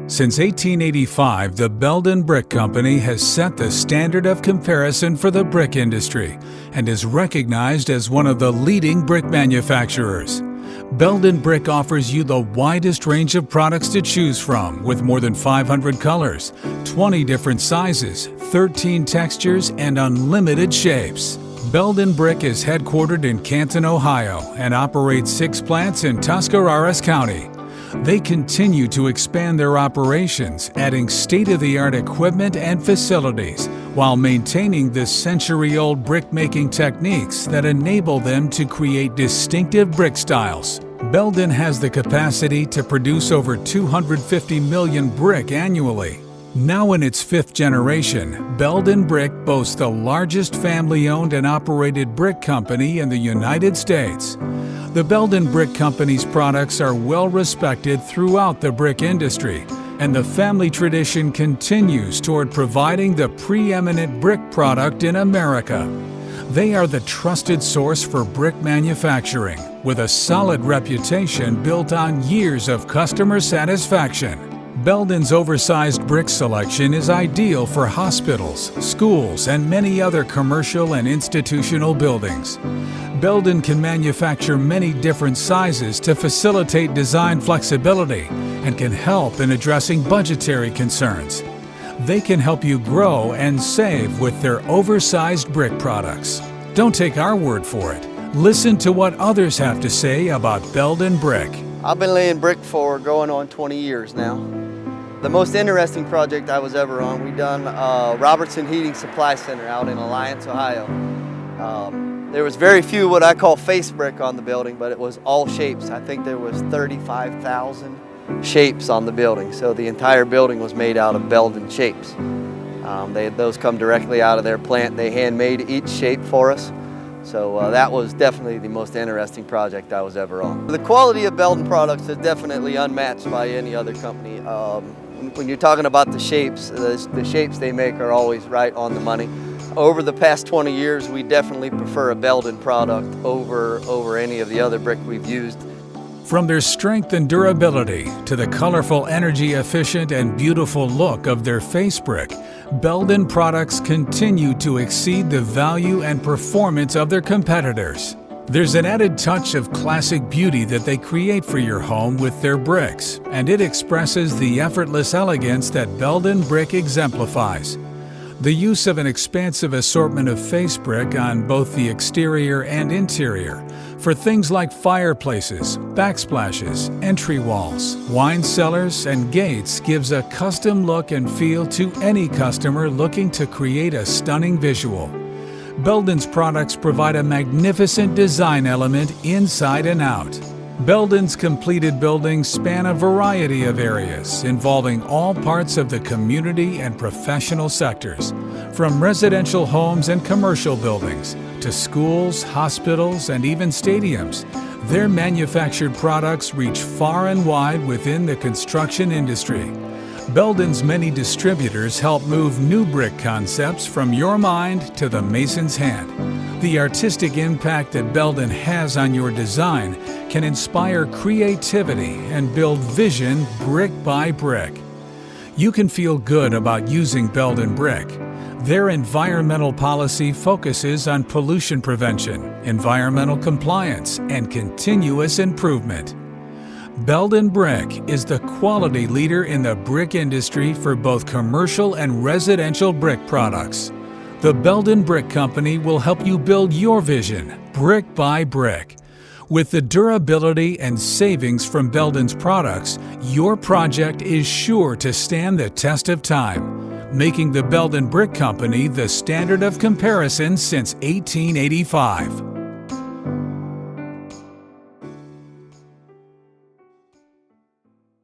Since 1885, the Belden Brick Company has set the standard of comparison for the brick industry and is recognized as one of the leading brick manufacturers. Belden Brick offers you the widest range of products to choose from, with more than 500 colors, 20 different sizes, 13 textures, and unlimited shapes. Belden Brick is headquartered in Canton, Ohio, and operates 6 plants in Tuscarawas County. They continue to expand their operations, adding state-of-the-art equipment and facilities, while maintaining the century-old brick-making techniques that enable them to create distinctive brick styles. Belden has the capacity to produce over 250 million brick annually. Now in its 5th generation, Belden Brick boasts the largest family-owned and operated brick company in the United States. The Belden Brick Company's products are well respected throughout the brick industry, and the family tradition continues toward providing the preeminent brick product in America. They are the trusted source for brick manufacturing, with a solid reputation built on years of customer satisfaction. Belden's oversized brick selection is ideal for hospitals, schools, and many other commercial and institutional buildings. Belden can manufacture many different sizes to facilitate design flexibility and can help in addressing budgetary concerns. They can help you grow and save with their oversized brick products. Don't take our word for it. Listen to what others have to say about Belden Brick. I've been laying brick for going on 20 years now. The most interesting project I was ever on, we done Robertson Heating Supply Center out in Alliance, Ohio. There was very few what I call face brick on the building, but it was all shapes. I think there was 35,000 shapes on the building. So the entire building was made out of Belden shapes. Those come directly out of their plant. They handmade each shape for us. So that was definitely the most interesting project I was ever on. The quality of Belden products is definitely unmatched by any other company. When you're talking about the shapes they make are always right on the money. Over the past 20 years, we definitely prefer a Belden product over any of the other brick we've used. From their strength and durability to the colorful, energy-efficient, and beautiful look of their face brick, Belden products continue to exceed the value and performance of their competitors. There's an added touch of classic beauty that they create for your home with their bricks, and it expresses the effortless elegance that Belden Brick exemplifies. The use of an expansive assortment of face brick on both the exterior and interior for things like fireplaces, backsplashes, entry walls, wine cellars, and gates gives a custom look and feel to any customer looking to create a stunning visual. Belden's products provide a magnificent design element inside and out. Belden's completed buildings span a variety of areas involving all parts of the community and professional sectors, from residential homes and commercial buildings to schools, hospitals, and even stadiums. Their manufactured products reach far and wide within the construction industry. Belden's many distributors help move new brick concepts from your mind to the mason's hand. The artistic impact that Belden has on your design can inspire creativity and build vision brick by brick. You can feel good about using Belden Brick. Their environmental policy focuses on pollution prevention, environmental compliance, and continuous improvement. Belden Brick is the quality leader in the brick industry for both commercial and residential brick products. The Belden Brick Company will help you build your vision, brick by brick. With the durability and savings from Belden's products, your project is sure to stand the test of time, making the Belden Brick Company the standard of comparison since 1885.